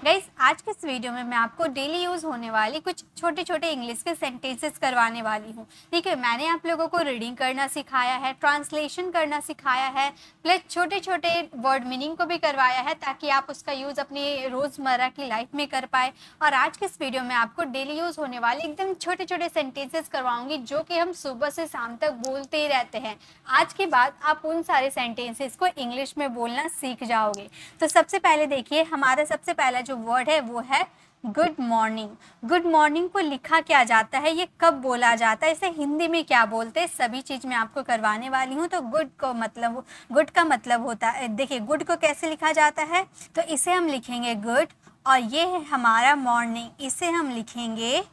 Guys, आज के इस वीडियो में मैं आपको डेली यूज़ होने वाली कुछ छोटे छोटे इंग्लिश के सेंटेंसेस करवाने वाली हूँ। ठीक है, मैंने आप लोगों को रीडिंग करना सिखाया है, ट्रांसलेशन करना सिखाया है, प्लस छोटे छोटे वर्ड मीनिंग को भी करवाया है ताकि आप उसका यूज़ अपनी रोज़मर्रा की लाइफ में कर पाए। और आज के इस वीडियो में आपको डेली यूज़ होने वाले एकदम छोटे छोटे सेंटेंसेस करवाऊंगी जो कि हम सुबह से शाम तक बोलते ही रहते हैं। आज के बाद आप उन सारे सेंटेंसेस को इंग्लिश में बोलना सीख जाओगे। तो सबसे पहले देखिए, हमारा सबसे पहला जो वर्ड है वो है गुड मॉर्निंग। गुड मॉर्निंग को लिखा क्या जाता है, ये कब बोला जाता है, इसे हिंदी में क्या बोलते हैं, सभी चीज़ मैं आपको करवाने वाली हूँ। तो गुड का मतलब होता है, देखिए गुड को कैसे लिखा जाता है, तो इसे हम लिखेंगे गुड, और ये है हमारा मॉर्निंग, इसे हम लिखेंगे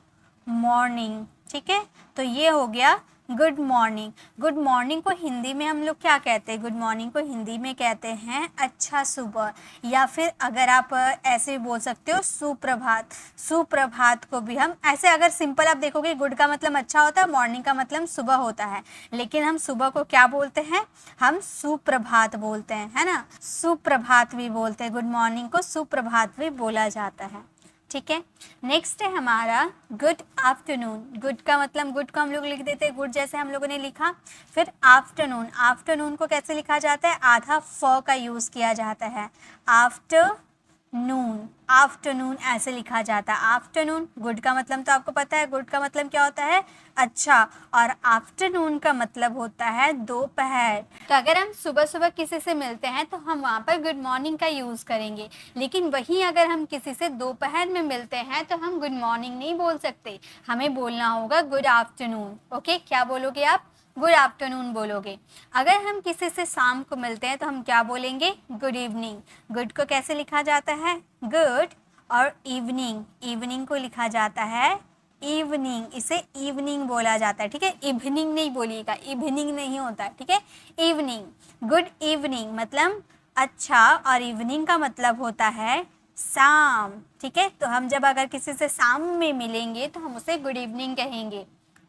मॉर्निंग। ठीक है, तो ये हो गया गुड मॉर्निंग। गुड मॉर्निंग को हिंदी में हम लोग क्या कहते हैं, गुड मॉर्निंग को हिंदी में कहते हैं अच्छा सुबह, या फिर अगर आप ऐसे भी बोल सकते हो सुप्रभात। सुप्रभात को भी हम ऐसे, अगर सिंपल आप देखोगे, गुड का मतलब अच्छा होता है, मॉर्निंग का मतलब सुबह होता है, लेकिन हम सुबह को क्या बोलते हैं, हम सुप्रभात बोलते हैं, है ना, सुप्रभात भी बोलते हैं, गुड मॉर्निंग को सुप्रभात भी बोला जाता है। ठीक है, नेक्स्ट है हमारा गुड आफ्टरनून। गुड का मतलब, गुड को हम लोग लिख देते हैं गुड जैसे हम लोगों ने लिखा। फिर आफ्टरनून, आफ्टरनून को कैसे लिखा जाता है, आधा फ का यूज़ किया जाता है, आफ्टरनून, आफ्टरनून ऐसे लिखा जाता है। आफ्टरनून, गुड का मतलब तो आपको पता है, गुड का मतलब क्या होता है, अच्छा, और आफ्टरनून का मतलब होता है दोपहर। तो अगर हम सुबह सुबह किसी से मिलते हैं तो हम वहाँ पर गुड मॉर्निंग का यूज़ करेंगे, लेकिन वहीं अगर हम किसी से दोपहर में मिलते हैं तो हम गुड मॉर्निंग नहीं बोल सकते, हमें बोलना होगा गुड आफ्टरनून। ओके, क्या बोलोगे आप, गुड आफ्टरनून बोलोगे। अगर हम किसी से शाम को मिलते हैं तो हम क्या बोलेंगे, गुड इवनिंग। गुड को कैसे लिखा जाता है, गुड, और इवनिंग, इवनिंग को लिखा जाता है इवनिंग, इसे इवनिंग बोला जाता है। ठीक है, इवनिंग नहीं बोलिएगा, इवनिंग नहीं होता है, ठीक है, इवनिंग। गुड इवनिंग मतलब अच्छा, और इवनिंग का मतलब होता है शाम। ठीक है, तो हम जब अगर किसी से शाम में मिलेंगे तो हम उसे गुड इवनिंग कहेंगे।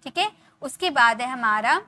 ठीक है, उसके बाद है हमारा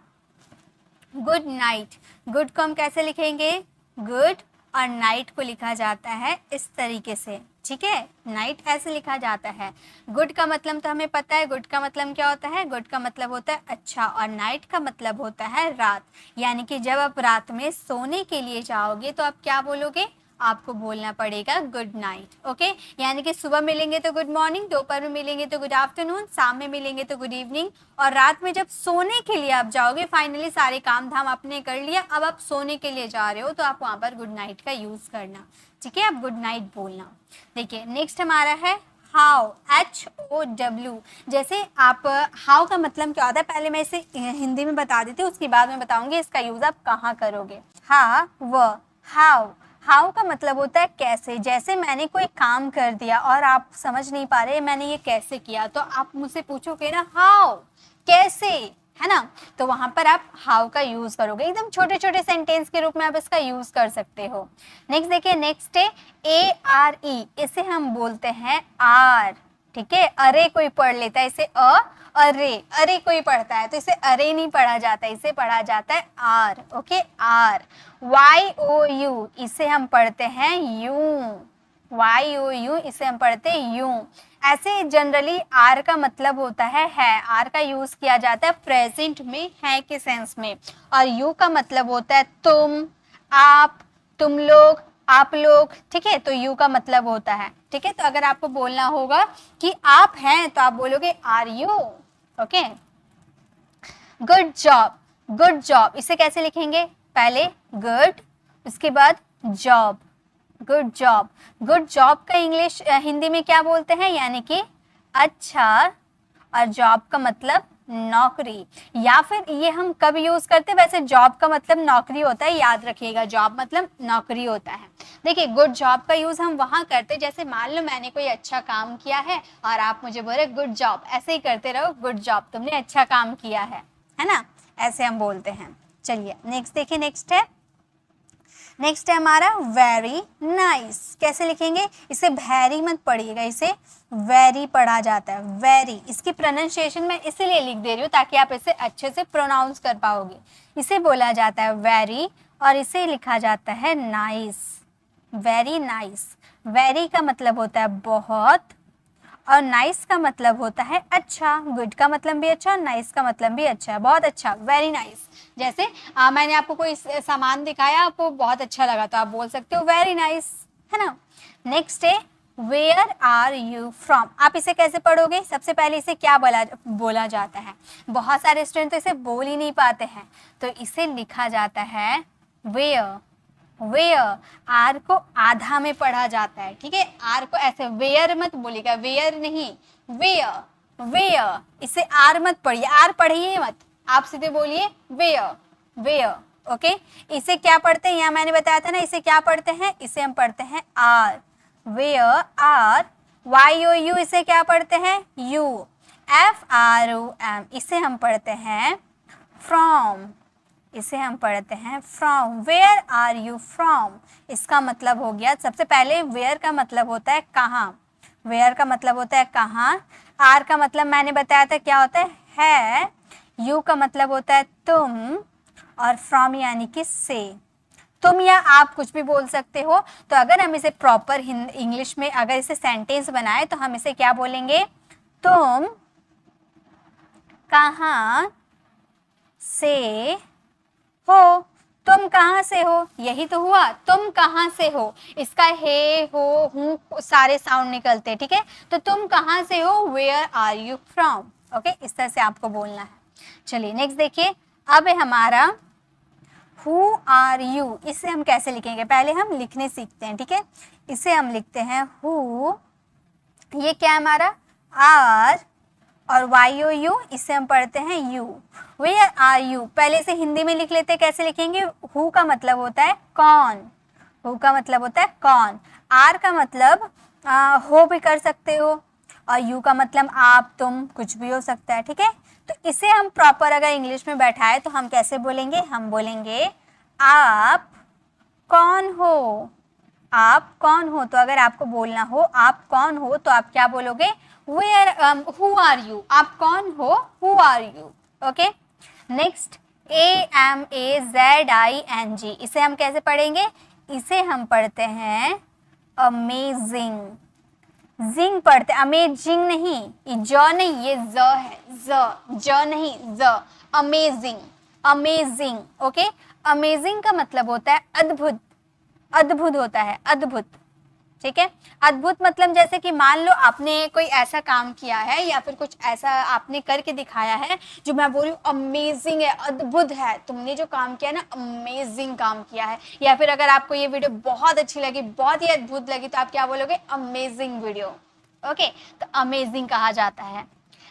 गुड नाइट। गुड को हम कैसे लिखेंगे, गुड, और नाइट को लिखा जाता है इस तरीके से। ठीक है, नाइट ऐसे लिखा जाता है। गुड का मतलब तो हमें पता है, गुड का मतलब क्या होता है, गुड का मतलब होता है अच्छा, और नाइट का मतलब होता है रात। यानी कि जब आप रात में सोने के लिए जाओगे तो आप क्या बोलोगे, आपको बोलना पड़ेगा गुड नाइट। ओके, यानी कि सुबह मिलेंगे तो गुड मॉर्निंग, दोपहर में मिलेंगे तो गुड आफ्टरनून, शाम में मिलेंगे तो गुड इवनिंग, और रात में जब सोने के लिए आप जाओगे, फाइनली सारे काम धाम आपने कर लिया, अब आप सोने के लिए जा रहे हो, तो आप वहाँ पर गुड नाइट का यूज़ करना। ठीक है, आप गुड नाइट बोलना। देखिए नेक्स्ट हमारा है हाउ, HOW। जैसे आप, हाउ का मतलब क्या होता है, पहले मैं इसे हिंदी में बता देती हूँ, उसके बाद में बताऊंगी इसका यूज़ आप कहाँ करोगे। हा व, हाउ, हाउ का मतलब होता है कैसे। जैसे मैंने कोई काम कर दिया और आप समझ नहीं पा रहे मैंने ये कैसे किया, तो आप मुझसे पूछोगे ना हाउ, कैसे, है ना, तो वहां पर आप हाउ का यूज करोगे। एकदम छोटे छोटे सेंटेंस के रूप में आप इसका यूज कर सकते हो। नेक्स्ट देखिए, नेक्स्ट है ARE, इसे हम बोलते हैं आर। ठीक है, अरे कोई पढ़ लेता है इसे अरे, अरे कोई पढ़ता है तो इसे अरे नहीं पढ़ा जाता, इसे पढ़ा जाता है आर। Okay, are. YOU, इसे हम पढ़ते हैं यूं, YOU, इसे हम पढ़ते हैं यूं। ऐसे जनरली आर का मतलब होता है आर का यूज किया जाता है प्रेजेंट में, है के सेंस में, और यू का मतलब होता है तुम, आप, तुम लोग, आप लोग। ठीक है, तो यू का मतलब होता है। ठीक है, तो अगर आपको बोलना होगा कि आप हैं तो आप बोलोगे are you. Okay, good job, good job, इसे कैसे लिखेंगे, पहले गुड, उसके बाद job, good job. Good job का इंग्लिश हिंदी में क्या बोलते हैं, यानी कि अच्छा, और जॉब का मतलब नौकरी। या फिर ये हम कब यूज करते हैं, वैसे जॉब का मतलब नौकरी होता है, याद रखिएगा, जॉब मतलब नौकरी होता है। देखिए गुड जॉब का यूज हम वहां करते हैं, जैसे मान लो मैंने कोई अच्छा काम किया है और आप मुझे बोले गुड जॉब, ऐसे ही करते रहो, गुड जॉब, तुमने अच्छा काम किया है ना, ऐसे हम बोलते हैं। चलिए नेक्स्ट देखिए, नेक्स्ट है हमारा वेरी नाइस। कैसे लिखेंगे, इसे वेरी मत पढ़िएगा, इसे वेरी पढ़ा जाता है, वेरी। इसकी प्रोनाउंसिएशन मैं इसीलिए लिख दे रही हूँ ताकि आप इसे अच्छे से प्रोनाउंस कर पाओगे। इसे बोला जाता है वेरी, और इसे लिखा जाता है नाइस, वेरी नाइस। वेरी का मतलब होता है बहुत, और नाइस का मतलब होता है अच्छा। गुड का मतलब भी अच्छा, नाइस का मतलब भी अच्छा, बहुत अच्छा, वेरी नाइस। जैसे मैंने आपको कोई सामान दिखाया, आपको बहुत अच्छा लगा तो आप बोल सकते हो वेरी नाइस, है ना। नेक्स्ट है वेयर आर यू फ्रॉम। आप इसे कैसे पढ़ोगे? सबसे पहले इसे क्या बोला जाता है? बहुत सारे स्टूडेंट तो इसे बोल ही नहीं पाते हैं, तो इसे लिखा जाता है वेयर। वेयर, आर को आधा में पढ़ा जाता है, ठीक है। आर को ऐसे वेयर मत बोलिएगा, वेयर नहीं, वेयर वेयर, इसे आर मत पढ़िए, आर पढ़िए मत, आप सीधे बोलिए वेयर वेयर। ओके, इसे क्या पढ़ते हैं? यहाँ मैंने बताया था ना, इसे क्या पढ़ते हैं? इसे हम पढ़ते हैं are, where are. Y O U, इसे क्या पढ़ते हैं? You. F R O M, इसे हम पढ़ते हैं फ्रॉम, इसे हम पढ़ते हैं from. Where are you from, इसका मतलब हो गया, सबसे पहले वेयर का मतलब होता है कहाँ, वेयर का मतलब होता है कहाँ। आर का मतलब मैंने बताया था क्या होता है, यू का मतलब होता है तुम, और फ्रॉम यानी कि से। तुम या आप कुछ भी बोल सकते हो। तो अगर हम इसे प्रॉपर इंग्लिश में अगर इसे सेंटेंस बनाए तो हम इसे क्या बोलेंगे? तुम कहाँ से हो, तुम कहाँ से हो, यही तो हुआ, तुम कहाँ से हो। इसका हे हो हूँ सारे साउंड निकलते, ठीक है। तो तुम कहाँ से हो, where are you from. Okay, इस तरह से आपको बोलना है। चलिए नेक्स्ट देखिए, अब है हमारा हु आर यू। इसे हम कैसे लिखेंगे? पहले हम लिखने सीखते हैं, ठीक है। इसे हम लिखते हैं हु, ये क्या है हमारा आर, और वाई ओ यू, इसे हम पढ़ते हैं यू। वेयर आर यू, पहले से हिंदी में लिख लेते हैं, कैसे लिखेंगे? हु का मतलब होता है कौन, हु का मतलब होता है कौन। आर का मतलब हो भी कर सकते हो, और यू का मतलब आप तुम कुछ भी हो सकता है, ठीक है। तो इसे हम प्रॉपर अगर इंग्लिश में बैठाए तो हम कैसे बोलेंगे? हम बोलेंगे आप कौन हो, आप कौन हो। तो अगर आपको बोलना हो आप कौन हो तो आप क्या बोलोगे? वेयर हु आर यू, आप कौन हो, who are you. Okay, next AMAZING, इसे हम कैसे पढ़ेंगे? इसे हम पढ़ते हैं अमेजिंग, जिंग पढ़ते, अमेजिंग नहीं, ये ज नहीं, ये ज है, ज नहीं, ज, अमेजिंग, अमेजिंग। ओके, अमेजिंग का मतलब होता है अद्भुत, अद्भुत होता है, अद्भुत, ठीक है। अद्भुत मतलब जैसे कि मान लो आपने कोई ऐसा काम किया है या फिर कुछ ऐसा आपने करके दिखाया है जो मैं बोलूँ अमेजिंग है, अद्भुत है, तुमने जो काम किया ना अमेजिंग काम किया है। या फिर अगर आपको ये वीडियो बहुत अच्छी लगी, बहुत ही अद्भुत लगी, तो आप क्या बोलोगे? Amazing video. ओके, तो अमेजिंग कहा जाता है।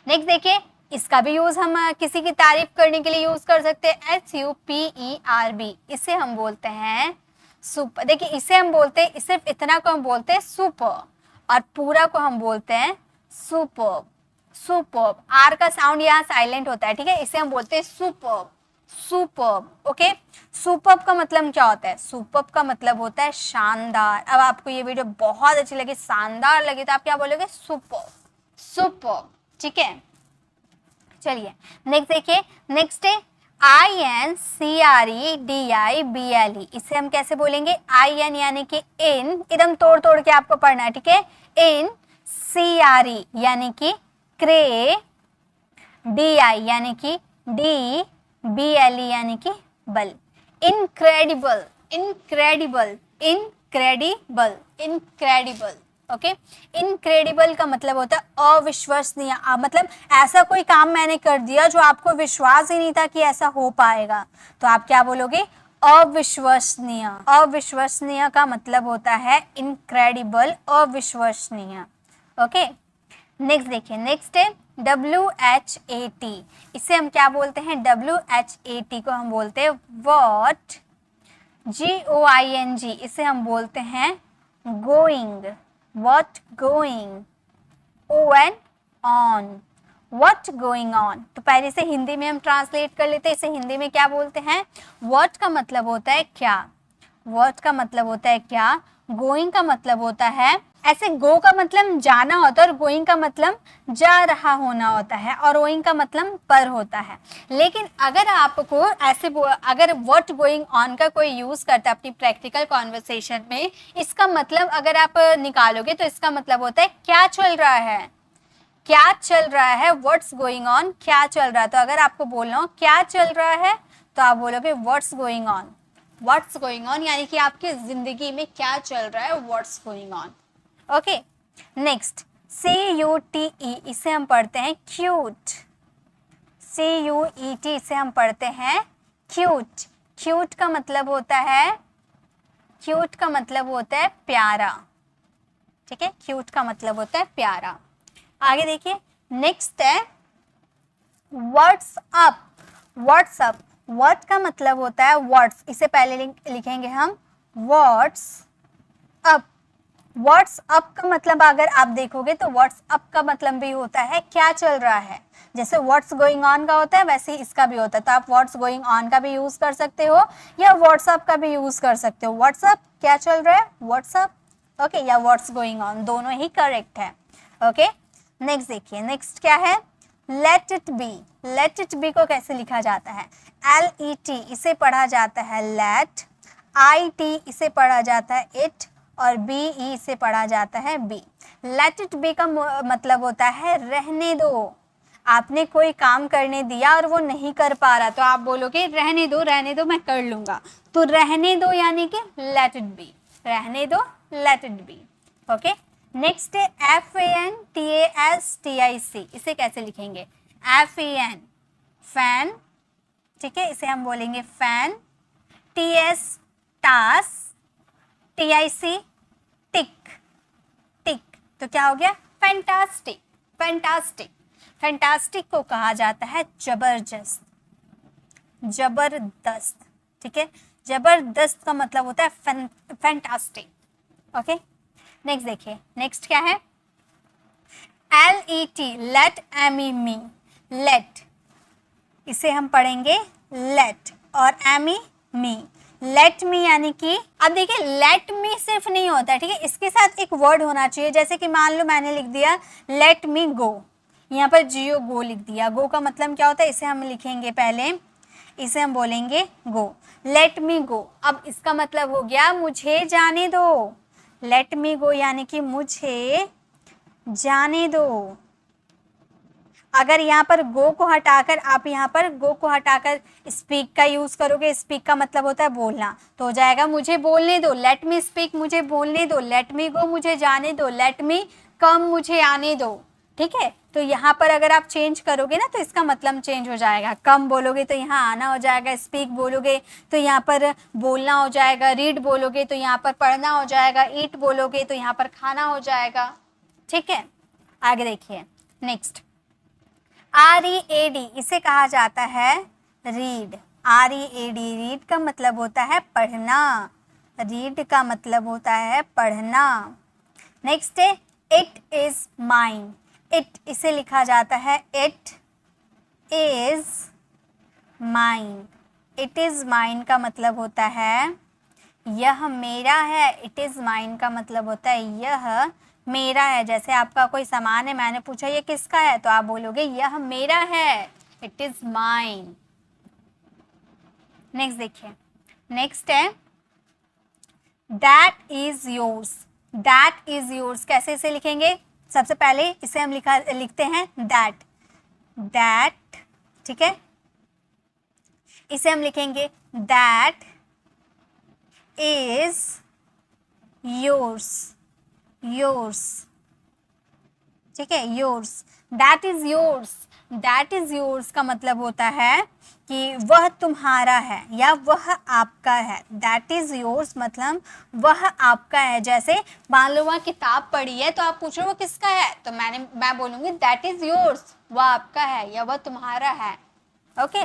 नेक्स्ट देखिए, इसका भी यूज हम किसी की तारीफ करने के लिए यूज कर सकते हैं, SUPERB, इसे हम बोलते हैं सुपर। देखिए इसे हम बोलते हैं, सिर्फ इतना को हम बोलते हैं सुपर, और पूरा को हम बोलते हैं सुपर, सुपर। आर का साउंड यहाँ साइलेंट होता है, ठीक है। इसे हम बोलते हैं सुपर, सुपर। ओके, सुपर का मतलब क्या होता है? सुपर का मतलब होता है शानदार। अब आपको ये वीडियो बहुत अच्छी लगी, शानदार लगी, तो आप क्या बोलोगे? सुपर, सुपर, ठीक है। चलिए नेक्स्ट देखिए, नेक्स्ट है INCREDIBLE, इसे हम कैसे बोलेंगे? IN यानी कि इन, एकदम तोड़ तोड़ के आपको पढ़ना है, ठीक है। इन, CRE यानी कि क्रे, DI यानी कि डी, BLE यानी कि बल। Incredible, incredible, incredible, incredible. Okay, incredible का मतलब होता है अविश्वसनीय, मतलब ऐसा कोई काम मैंने कर दिया जो आपको विश्वास ही नहीं था कि ऐसा हो पाएगा, तो आप क्या बोलोगे? अविश्वसनीय। अविश्वसनीय का मतलब होता है इनक्रेडिबल, अविश्वसनीय। ओके, नेक्स्ट देखिए, नेक्स्ट है WHAT, इसे हम क्या बोलते हैं? WHAT को हम बोलते हैं व्हाट। GOING, इसे हम बोलते हैं going, what going. ON, on, what going on. तो पहले से हिंदी में हम ट्रांसलेट कर लेते हैं, इसे हिंदी में क्या बोलते हैं? व्हाट का मतलब होता है क्या, व्हाट का मतलब होता है क्या, गोइंग का मतलब होता है ऐसे गो का मतलब जाना होता है और गोइंग का मतलब जा रहा होना होता है और गोइंग का मतलब पर होता है। लेकिन अगर आपको ऐसे अगर व्हाट गोइंग ऑन का कोई यूज करता है अपनी प्रैक्टिकल कॉन्वर्सेशन में, इसका मतलब अगर आप निकालोगे तो इसका मतलब होता है क्या चल रहा है, क्या चल रहा है, व्हाट्स गोइंग ऑन, क्या चल रहा है। तो अगर आपको बोलना हो क्या चल रहा है तो आप बोलोगे what's going on, what's going on यानी कि आपकी जिंदगी में क्या चल रहा है, what's going on. Okay, next CUTE, इसे हम पढ़ते हैं क्यूट। CUET इसे हम पढ़ते हैं क्यूट। क्यूट का मतलब होता है, क्यूट का मतलब होता है प्यारा, ठीक है, क्यूट का मतलब होता है प्यारा। आगे देखिए, नेक्स्ट है व्हाट्सअप। व्हाट्सअप, व्हाट का मतलब होता है व्हाट्स, इसे पहले लिखेंगे हम व्हाट्स अप। व्हाट्सअप का मतलब अगर आप देखोगे तो व्हाट्सअप का मतलब भी होता है क्या चल रहा है। जैसे व्हाट्स गोइंग ऑन का होता है वैसे ही इसका भी होता है। तो आप व्हाट्स गोइंग ऑन का भी यूज कर सकते हो या व्हाट्सअप का भी यूज कर सकते हो। व्हाट्सअप क्या चल रहा है, व्हाट्सअप, ओके, या व्हाट्स गोइंग ऑन, दोनों ही करेक्ट है। ओके, नेक्स्ट देखिए, नेक्स्ट क्या है, let it be. Let it be को कैसे लिखा जाता है, LET, इसे पढ़ा जाता है लेट, IT इसे पढ़ा जाता है इट, और BE इसे पढ़ा जाता है बी। लेट इट बी का मतलब होता है रहने दो। आपने कोई काम करने दिया और वो नहीं कर पा रहा तो आप बोलोगे रहने दो मैं कर लूंगा। तो रहने दो यानी कि लेट इट बी, रहने दो, let it be. Okay, next है FANTASTIC, इसे कैसे लिखेंगे, FAN फैन, ठीक है, इसे हम बोलेंगे फैन, TS टास, TIC टिक, टिक, तो क्या हो गया, फैंटास्टिक। फैंटास्टिक, फैंटास्टिक को कहा जाता है जबरदस्त, जबरदस्त, ठीक है, जबरदस्त का मतलब होता है फैंटास्टिक। ओके, नेक्स्ट देखिए, नेक्स्ट क्या है, LET, लेट, MEME, लेट, इसे हम पढ़ेंगे लेट, और एमी मी, लेट मी यानी कि, अब देखिए लेट मी सिर्फ नहीं होता है, ठीक है, इसके साथ एक वर्ड होना चाहिए। जैसे कि मान लो मैंने लिख दिया लेट मी गो, यहाँ पर जियो गो लिख दिया। गो का मतलब क्या होता है, इसे हम लिखेंगे पहले, इसे हम बोलेंगे गो, लेट मी गो। अब इसका मतलब हो गया मुझे जाने दो, लेट मी गो यानी कि मुझे जाने दो। अगर यहाँ पर गो को हटाकर आप यहाँ पर गो को हटाकर स्पीक का यूज करोगे, स्पीक का मतलब होता है बोलना, तो हो जाएगा मुझे बोलने दो, लेट मी स्पीक, मुझे बोलने दो, लेट मी गो, मुझे जाने दो, लेट मी कम, मुझे आने दो, ठीक है। तो यहाँ पर अगर आप चेंज करोगे ना तो इसका मतलब चेंज हो जाएगा। कम बोलोगे तो यहाँ आना हो जाएगा, स्पीक बोलोगे तो यहाँ पर बोलना हो जाएगा, रीड बोलोगे तो यहाँ पर पढ़ना हो जाएगा, ईट बोलोगे तो यहाँ पर खाना हो जाएगा, ठीक है। आगे देखिए, नेक्स्ट READ, इसे कहा जाता है रीड। READ, रीड का मतलब होता है पढ़ना, रीड का मतलब होता है पढ़ना। नेक्स्ट है इट इज माइन, इट, इसे लिखा जाता है it is mine. It is mine का मतलब होता है यह मेरा है, इट इज माइन का मतलब होता है यह मेरा है। जैसे आपका कोई सामान है, मैंने पूछा ये किसका है, तो आप बोलोगे यह मेरा है, इट इज माइन। नेक्स्ट देखिए, नेक्स्ट है that is yours. That is yours कैसे इसे लिखेंगे, सबसे पहले इसे हम लिखते हैं दैट, दैट, ठीक है, इसे हम लिखेंगे दैट इज योर्स, योर्स, ठीक है, yours, that is yours. That is yours का मतलब होता है कि वह तुम्हारा है या वह आपका है। दैट इज योर्स मतलब वह आपका है। जैसे मान लो वह किताब पढ़ी है तो आप पूछ रहे हो वो किसका है, तो मैं बोलूंगी दैट इज योर्स, वह आपका है या वह तुम्हारा है। ओके,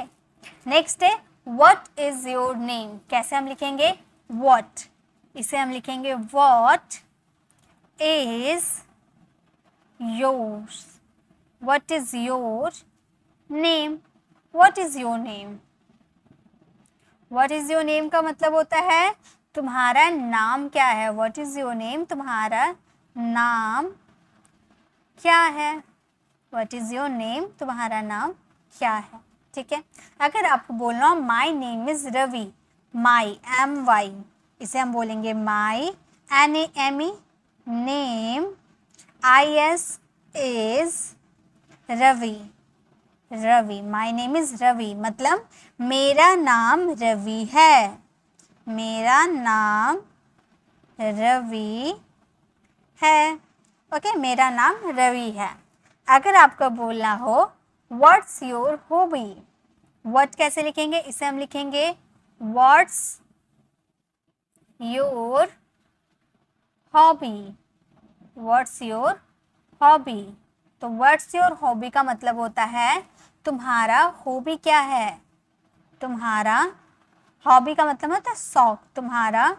नेक्स्ट है व्हाट इज योर नेम, कैसे हम लिखेंगे व्हाट, इसे हम लिखेंगे what is yours, what is your name, what is your name, what is your name का मतलब होता है तुम्हारा नाम क्या है, what is your name, तुम्हारा नाम क्या है, व्हाट इज़ योर नेम, तुम्हारा नाम क्या है। ठीक है, अगर आपको बोलना हो my name is Ravi, my MY, इसे हम बोलेंगे my NAME, name IS is Ravi, Ravi, my name is Ravi मतलब मेरा नाम रवि है, मेरा नाम रवि है। ओके, मेरा नाम रवि है। अगर आपको बोलना हो व्हाट्स योर हॉबी, व्हाट कैसे लिखेंगे, इसे हम लिखेंगे what's your hobby, what's your hobby. तो व्हाट्स योर हॉबी का मतलब होता है तुम्हारा हॉबी क्या है, तुम्हारा हॉबी का मतलब होता है शौक, तुम्हारा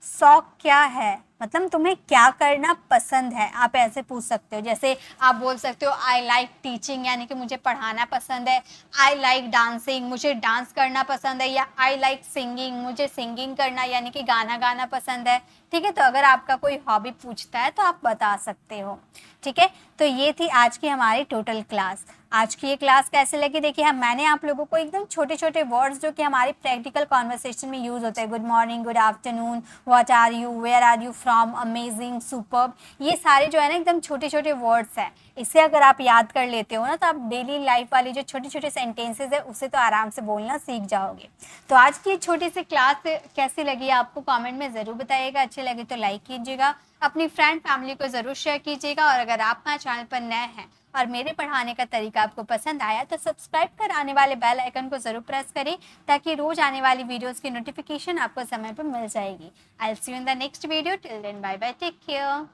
शौक क्या है, मतलब तुम्हें क्या करना पसंद है। आप ऐसे पूछ सकते हो, जैसे आप बोल सकते हो आई लाइक टीचिंग, यानी कि मुझे पढ़ाना पसंद है, आई लाइक डांसिंग, मुझे डांस करना पसंद है, या आई लाइक सिंगिंग, मुझे सिंगिंग करना यानी कि गाना गाना पसंद है। ठीक है, तो अगर आपका कोई हॉबी पूछता है तो आप बता सकते हो। ठीक है, तो ये थी आज की हमारी टोटल क्लास। आज की ये क्लास कैसे लगी, देखिए मैंने आप लोगों को एकदम छोटे छोटे वर्ड्स जो कि हमारी प्रैक्टिकल कॉन्वर्सेशन में यूज़ होते हैं, good morning, good afternoon, what are you, where are you from, amazing, superb, ये सारे जो है ना एकदम छोटे छोटे वर्ड्स हैं। इसे अगर आप याद कर लेते हो ना तो आप डेली लाइफ वाली जो छोटे छोटे सेंटेंसेज है उसे तो आराम से बोलना सीख जाओगे। तो आज की छोटी सी क्लास कैसी लगी आपको कमेंट में ज़रूर बताइएगा, अच्छी लगी तो लाइक कीजिएगा, अपनी फ्रेंड फैमिली को ज़रूर शेयर कीजिएगा, और अगर आप हमारे चैनल पर नए हैं और मेरे पढ़ाने का तरीका आपको पसंद आया तो सब्सक्राइब कर आने वाले बेल आइकन को ज़रूर प्रेस करें, ताकि रोज़ आने वाली वीडियोस की नोटिफिकेशन आपको समय पर मिल जाएगी। I will see you in the next video, till then bye bye, take care.